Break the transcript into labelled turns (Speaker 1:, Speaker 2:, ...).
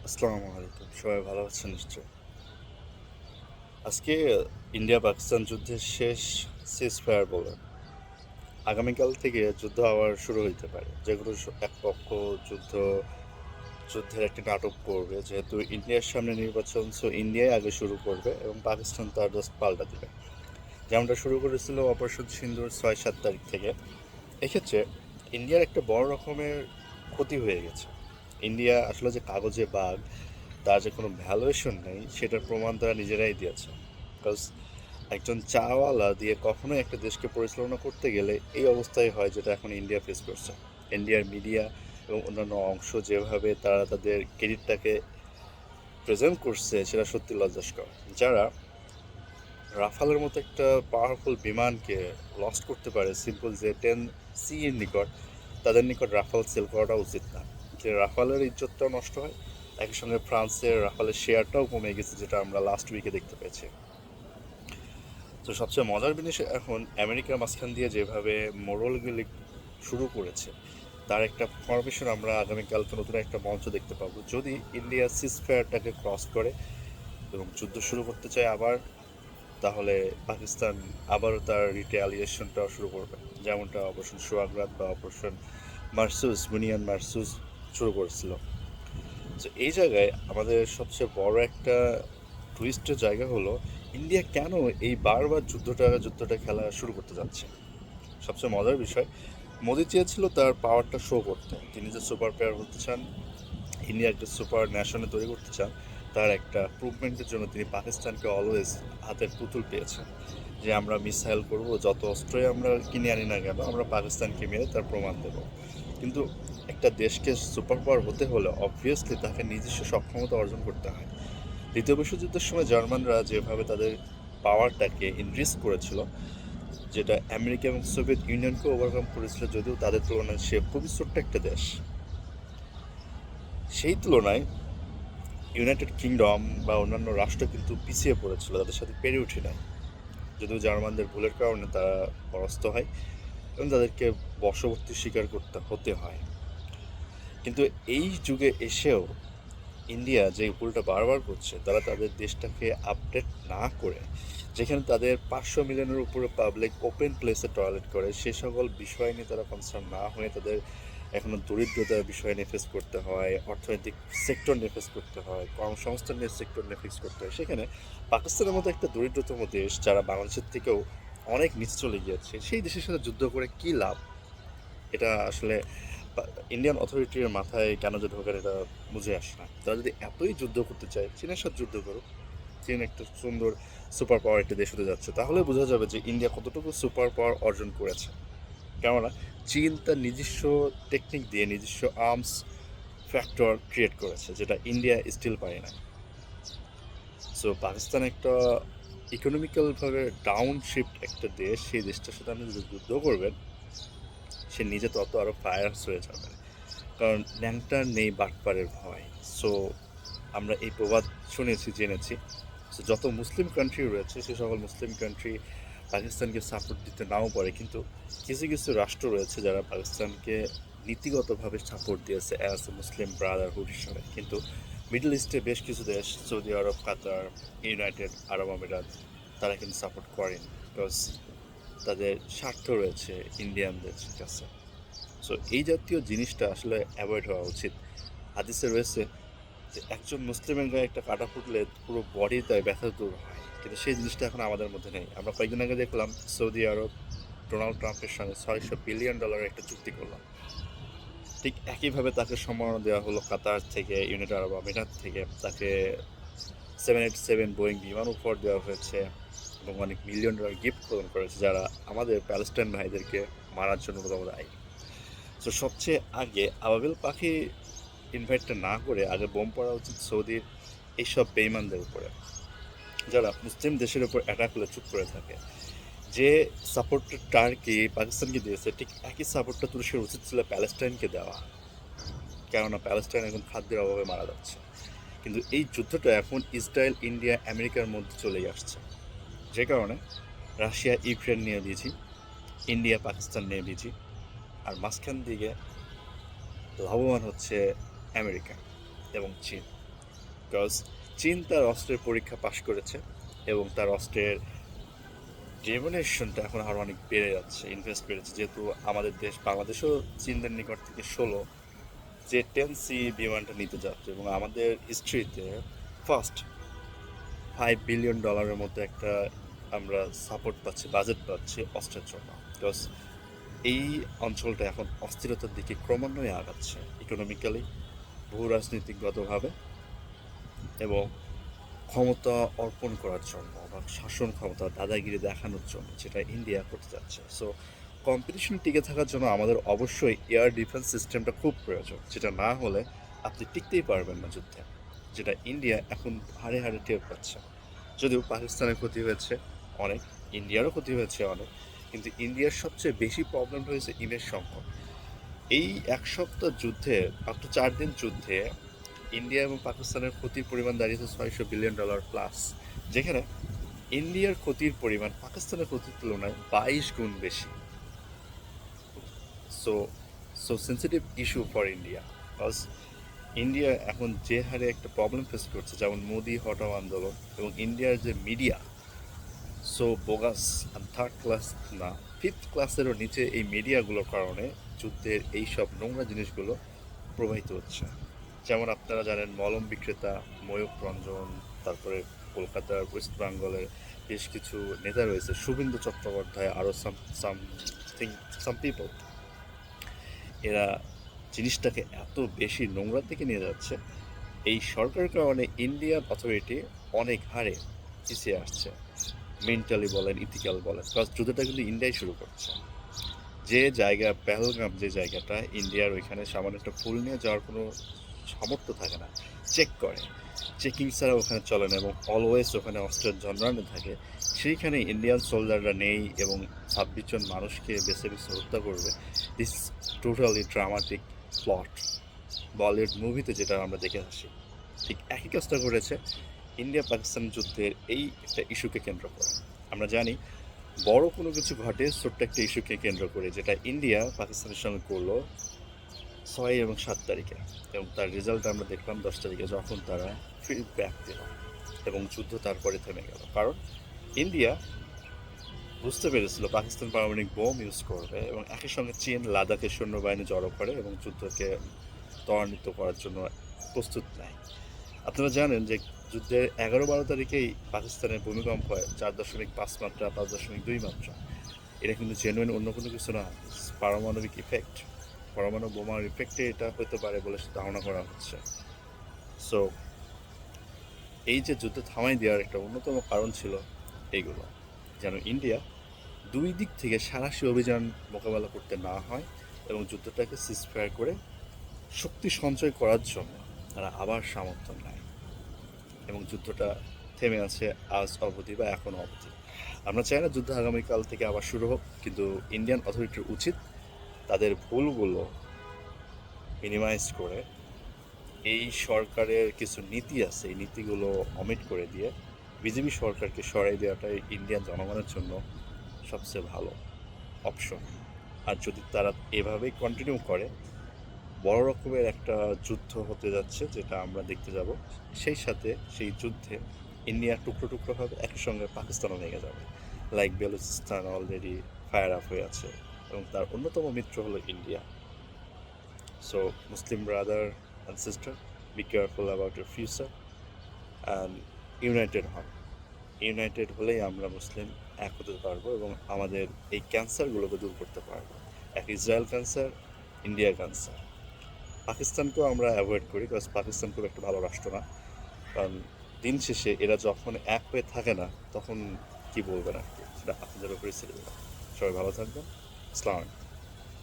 Speaker 1: আসসালামু আলাইকুম, সবাই ভালো আছেন নিশ্চয়ই। আজকে ইন্ডিয়া পাকিস্তান যুদ্ধের শেষ সিজফায়ার বলে আগামীকাল থেকে যুদ্ধ আবার শুরু হইতে পারে। যে কোনো এক পক্ষ যুদ্ধ যুদ্ধের একটি নাটক করবে, যেহেতু ইন্ডিয়ার সামনে নির্বাচন, সো ইন্ডিয়াই আগে শুরু করবে এবং পাকিস্তান তার জাস্ট পাল্টা দিবে, যেমনটা শুরু করেছিল অপারেশন সিন্দুর 6-7 তারিখ থেকে। এক্ষেত্রে ইন্ডিয়ার একটা বড় রকমের ক্ষতি হয়ে গেছে। ইন্ডিয়া আসলে যে কাগজে বাঘ, তার যে কোনো ভ্যালুয়েশন নেই সেটার প্রমাণ তারা নিজেরাই দিয়েছে। বিকজ একজন চাওয়ালা দিয়ে কখনোই একটা দেশকে পরিচালনা করতে গেলে এই অবস্থাই হয় যেটা এখন ইন্ডিয়া ফেস করছে। ইন্ডিয়ার মিডিয়া এবং অন্যান্য অংশ যেভাবে তারা তাদের ক্রেডিটটাকে প্রেজেন্ট করছে সেটা সত্যি লজ্জাস্কর। যারা রাফালের মতো একটা পাওয়ারফুল বিমানকে লস্ট করতে পারে সিম্পল যে 10C এর নিকট, তাদের নিকট রাফাল সেল করাটা উচিত না। যে রাফালের ইজ্জতটাও নষ্ট হয়, একই সঙ্গে ফ্রান্সের রাফালের শেয়ারটাও কমে গেছে, যেটা আমরা লাস্ট উইকে দেখতে পেয়েছি। তো সবচেয়ে মজার জিনিস, এখন আমেরিকার মাঝখান দিয়ে যেভাবে মোড়লগুলি শুরু করেছে, তার একটা ফরমেশন আমরা আগামীকালকে নতুন একটা মঞ্চ দেখতে পাবো যদি ইন্ডিয়া সিজফায়ারটাকে ক্রস করে এবং যুদ্ধ শুরু করতে চায় আবার। তাহলে পাকিস্তান আবারও তার রিটেলিয়েশনটাও শুরু করবে, যেমনটা অপারেশন সোয়াগরাত বা অপারেশন মারসুস, বুনিয়ান মারসুস শুরু করেছিল। তো এই জায়গায় আমাদের সবচেয়ে বড় একটা টুইস্টের জায়গা হলো ইন্ডিয়া কেন এই বারবার যুদ্ধটা খেলা শুরু করতে যাচ্ছে। সবচেয়ে মজার বিষয়, মোদি চেয়েছিল তার পাওয়ারটা শো করতে, তিনি যে সুপার পাওয়ার হতে চান, ইন্ডিয়া একটা সুপার ন্যাশনে তৈরি করতে চান, তার একটা প্রুভমেন্টের জন্য তিনি পাকিস্তানকে অলওয়েজ হাতের পুতুল পেয়েছেন, যে আমরা মিসাইল করব, যত অস্ত্রই আমরা কিনে আনি না কেন, আমরা পাকিস্তানকে মেরে তার প্রমাণ দেব। কিন্তু একটা দেশকে সুপার পাওয়ার হতে হলে অবভিয়াসলি তাকে নিজস্ব সক্ষমতা অর্জন করতে হয়। দ্বিতীয় বিশ্বযুদ্ধের সময় জার্মানরা যেভাবে তাদের পাওয়ারটাকে ইনক্রিজ করেছিল, যেটা আমেরিকা এবং সোভিয়েত ইউনিয়নকে ওভারকাম করেছিল, যদিও তাদের তুলনায় সে খুবই ছোট্ট একটা দেশ, সেই তুলনায় ইউনাইটেড কিংডম বা অন্যান্য রাষ্ট্র কিন্তু পিছিয়ে পড়েছিল, তাদের সাথে পেরে উঠে নাই। যদিও জার্মানদের ভুলের কারণে তারা পরাস্ত হয় এবং তাদেরকে বশবর্তী স্বীকার করতে হতে হয়। কিন্তু এই যুগে এসেও ইন্ডিয়া যে ভুলটা বারবার করছে, তারা তাদের দেশটাকে আপডেট না করে, যেখানে তাদের 500 মিলিয়নের উপরে পাবলিক ওপেন প্লেসে টয়লেট করে, সে সকল বিষয় নিয়ে তারা কনসার্ন না হয়ে তাদের এখনও দরিদ্রতার বিষয় নিয়ে ফেস করতে হয়, অর্থনৈতিক সেক্টর নিয়ে ফেস করতে হয়, কর্মসংস্থান নিয়ে সেক্টর নিয়ে ফেস করতে হয়। সেখানে পাকিস্তানের মতো একটা দরিদ্রতম দেশ, যারা বাংলাদেশের থেকেও অনেক নিচ চলে গিয়েছে, সেই দেশের সাথে যুদ্ধ করে কী লাভ? এটা আসলে ইন্ডিয়ান অথরিটির মাথায় কেন যে ঢোকার, এটা বুঝে আসে না। তারা যদি এতই যুদ্ধ করতে চায়, চীনের সাথে যুদ্ধ করুক। চীন একটা সুন্দর সুপার পাওয়ার একটা দেশ হতে যাচ্ছে, তাহলে বোঝা যাবে যে ইন্ডিয়া কতটুকু সুপার পাওয়ার অর্জন করেছে। কেননা চীন তার নিজস্ব টেকনিক দিয়ে নিজস্ব আর্মস ফ্যাক্টর ক্রিয়েট করেছে, যেটা ইন্ডিয়া স্টিল পারে না। সো পাকিস্তান একটা ইকোনমিক্যালভাবে ডাউনশিফট একটা দেশ, সেই দেশটার সাথে আপনি যদি যুদ্ধ করবেন, সে নিজে তত আরও ফায়ার্স হয়ে যাবে। কারণ ন্যাংটার নেই বাটপারের ভয়। সো আমরা এই প্রবাদ শুনেছি, জেনেছি। সো যত মুসলিম কান্ট্রি রয়েছে, সে সকল মুসলিম কান্ট্রি পাকিস্তানকে সাপোর্ট দিতে নাও পারে, কিন্তু কিছু কিছু রাষ্ট্র রয়েছে যারা পাকিস্তানকে নীতিগতভাবে সাপোর্ট দিয়েছে অ্যাজ এ মুসলিম ব্রাদারহুড হিসাবে। কিন্তু মিডল ইস্টে বেশ কিছু দেশ, সৌদি আরব, কাতার, ইউনাইটেড আরব আমিরাত, তারা কিন্তু সাপোর্ট করেনি, বিকজ তাদের স্বার্থ রয়েছে ইন্ডিয়ানদের কাছে। সো এই জাতীয় জিনিসটা আসলে অ্যাভয়েড হওয়া উচিত। হাদিসে রয়েছে যে একজন মুসলিমের গায়ে একটা কাঁটা ফুটলে পুরো বডি তাই ব্যথা দূর হয়, কিন্তু সেই জিনিসটা এখন আমাদের মধ্যে নেই। আমরা কয়েকদিন আগে দেখলাম সৌদি আরব ডোনাল্ড ট্রাম্পের সঙ্গে $600 বিলিয়ন একটা চুক্তি করলাম। ঠিক একইভাবে তাকে সম্মাননা দেওয়া হলো কাতার থেকে, ইউনাইটেড আরব আমিরাত থেকে, তাকে 787 বোয়িং বিমান উপহার দেওয়া হয়েছে এবং অনেক $1 মিলিয়ন গিফট প্রদান করেছে, যারা আমাদের প্যালেস্টাইন ভাইদেরকে মারার জন্য দায়ী। তো সবচেয়ে আগে আবাবিল পাখি ইনভাইটটা না করে আগে বোম পড়া উচিত সৌদির এইসব বেইমানদের উপরে, যারা মুসলিম দেশের উপর অ্যাটাক হলে চুপ করে থাকে। যে সাপোর্টটা টার্কি পাকিস্তানকে দিয়েছে, ঠিক একই সাপোর্টটা তুরস্কের উচিত ছিল প্যালেস্টাইনকে দেওয়া, কেননা প্যালেস্টাইন এখন খাদ্যের অভাবে মারা যাচ্ছে। কিন্তু এই যুদ্ধটা এখন ইসরায়েল, ইন্ডিয়া, আমেরিকার মধ্যে চলেই আসছে, যে কারণে রাশিয়া ইউক্রেন নিয়ে বিজি, ইন্ডিয়া পাকিস্তান নিয়ে বিজি, আর মাঝখান দিকে লাভবান হচ্ছে আমেরিকা এবং চীন। বিকজ চীন তার অস্ত্রের পরীক্ষা পাশ করেছে এবং তার অস্ত্রের ডেমোনেশনটা এখন আরও অনেক বেড়ে যাচ্ছে, ইনভেস্ট বেড়েছে, যেহেতু আমাদের দেশ বাংলাদেশও চীনদের নিকট থেকে 10C বিমানটা নিতে যাচ্ছে এবং আমাদের হিস্ট্রিতে ফার্স্ট $5 বিলিয়ন মধ্যে একটা আমরা সাপোর্ট পাচ্ছি, বাজেট পাচ্ছি অস্ত্রের জন্য। বিকজ এই অঞ্চলটা এখন অস্থিরতার দিকে ক্রমান্বয়ে আগাচ্ছে, ইকোনমিক্যালি, ভূ রাজনীতিগতভাবে এবং ক্ষমতা অর্পণ করার জন্য বা শাসন ক্ষমতা দাদাগিরি দেখানোর জন্য, যেটা ইন্ডিয়া করতে যাচ্ছে। সো কম্পিটিশন টিকে থাকার জন্য আমাদের অবশ্যই এয়ার ডিফেন্স সিস্টেমটা খুব প্রয়োজন, যেটা না হলে আপনি টিকতেই পারবেন না যুদ্ধে, যেটা ইন্ডিয়া এখন হাড়ে হাড়ে টের পাচ্ছে। যদিও পাকিস্তানের ক্ষতি হয়েছে অনেক, ইন্ডিয়ারও ক্ষতি হয়েছে অনেক, কিন্তু ইন্ডিয়ার সবচেয়ে বেশি প্রবলেম হয়েছে ইমেজ সংকট। এই 1 সপ্তাহ যুদ্ধে, মাত্র 4 দিন যুদ্ধে ইন্ডিয়া এবং পাকিস্তানের ক্ষতির পরিমাণ দাঁড়িয়েছে $600 বিলিয়ন প্লাস, যেখানে ইন্ডিয়ার ক্ষতির পরিমাণ পাকিস্তানের ক্ষতির তুলনায় 22 গুণ বেশি। So so sensitive issue for India, because India এখন যে হারে একটা প্রবলেম ফেস করছে, যেমন মোদি হটাও আন্দোলন এবং ইন্ডিয়ার যে media, so bogus, third class না, ফিফথ ক্লাসেরও নিচে এই মিডিয়াগুলোর কারণে যুদ্ধের এইসব নোংরা জিনিসগুলো প্রবাহিত হচ্ছে। যেমন আপনারা জানেন মলম বিক্রেতা ময়ূক রঞ্জন, তারপরে কলকাতার ওয়েস্ট বেঙ্গলের বেশ কিছু নেতা রয়েছে, শুভেন্দু চট্টোপাধ্যায়, আরও সাম পিপল, এরা জিনিসটাকে এত বেশি নোংরার দিকে নিয়ে যাচ্ছে। এই সরকারের কারণে ইন্ডিয়ান অথরিটি অনেক হারে পিছিয়ে আসছে, মেন্টালি বলেন, ইথিক্যাল বলেন, বিকজ যুদ্ধটা কিন্তু ইন্ডিয়াই শুরু করছে। যে জায়গা পেহেলগাম, যে জায়গাটা ইন্ডিয়ার, ওইখানে সামান্য একটা ফুল নিয়ে যাওয়ার কোনো সামর্থ্য থাকে না, চেক করে, চেকিং ছাড়া ওখানে চলে না এবং অলওয়েজ ওখানে অস্ত্রের জনরানি থাকে। সেইখানে ইন্ডিয়ান সোলজাররা নেই এবং 26 জন মানুষকে বেছে বেছে হত্যা করবে। This totally dramatic plot, Bollywood মুভিতে যেটা আমরা দেখে আসি, ঠিক একই কাজটা করেছে ইন্ডিয়া পাকিস্তান যুদ্ধের এই একটা ইস্যুকে কেন্দ্র করে। আমরা জানি বড় কোনো কিছু ঘটে ছোট্ট একটা ইস্যুকে কেন্দ্র করে, যেটা ইন্ডিয়া পাকিস্তানের সঙ্গে করলো 6 এবং 7 তারিখে, এবং তার রেজাল্ট আমরা দেখলাম 10 তারিখে, যখন তারা ফিডব্যাক দিল এবং যুদ্ধ তারপরে থেমে গেল। কারণ ইন্ডিয়া বুঝতে পেরেছিল পাকিস্তান পারমাণবিক বোম ইউজ করবে এবং একই সঙ্গে চীন লাদাখের সৈন্যবাহিনী জড়ো করে এবং যুদ্ধকে ত্বরান্বিত করার জন্য প্রস্তুত নেয়। আপনারা জানেন যে যুদ্ধের 11-12 তারিখেই পাকিস্তানের ভূমিকম্প হয় 4.5 মাত্রা, 5.2 মাত্রা। এটা কিন্তু জেনুইন অন্য কোনো কিছু না, পারমাণবিক ইফেক্ট, পরমাণু বোমার ইফেক্টে এটা হতে পারে বলে ধারণা করা হচ্ছে। সো এই যে যুদ্ধ থামাই দেওয়ার একটা অন্যতম কারণ ছিল এইগুলো, যেন ইন্ডিয়া 2 দিক থেকে সাঁড়াশি অভিযান মোকাবেলা করতে না হয় এবং যুদ্ধটাকে সিজফায়ার করে শক্তি সঞ্চয় করার জন্য তারা আবার সামর্থ্য নেয় এবং যুদ্ধটা থেমে আছে আজ অবধি বা এখনও অবধি। আমরা চাই না যুদ্ধ আগামীকাল থেকে আবার শুরু হোক, কিন্তু ইন্ডিয়ান অথরিটির উচিত তাদের ভুলগুলো মিনিমাইজ করে এই সরকারের কিছু নীতি আছে, এই নীতিগুলো অমিট করে দিয়ে বিজেপি সরকারকে সরাই দেওয়াটাই ইন্ডিয়ান জনগণের জন্য সবচেয়ে ভালো অপশন। আর যদি তারা এভাবেই কন্টিনিউ করে, বড় রকমের একটা যুদ্ধ হতে যাচ্ছে, যেটা আমরা দেখতে যাব। সেই সাথে সেই যুদ্ধে ইন্ডিয়া টুকরো টুকরো হবে, একই সঙ্গে পাকিস্তানও ভেঙে যাবে, like Balochistan already fire up হয়ে আছে এবং তার অন্যতম মিত্র হলো India. So Muslim brother and sister, be careful about your future and United হন। ইউনাইটেড হলেই আমরা মুসলিম এক হতে পারবো এবং আমাদের এই ক্যান্সারগুলোকে দূর করতে পারবো। এক ইসরায়েল ক্যান্সার, ইন্ডিয়া ক্যান্সার। পাকিস্তানকেও আমরা অ্যাভয়েড করি, বিকজ পাকিস্তান খুব একটা ভালো রাষ্ট্র না। কারণ দিন শেষে এরা যখন এক হয়ে থাকে না, তখন কি বলবেন আর কি, সেটা আপনাদের উপরে ছেড়ে দেবেন। সবাই ভালো থাকবেন। আসসালামু আলাইকুম।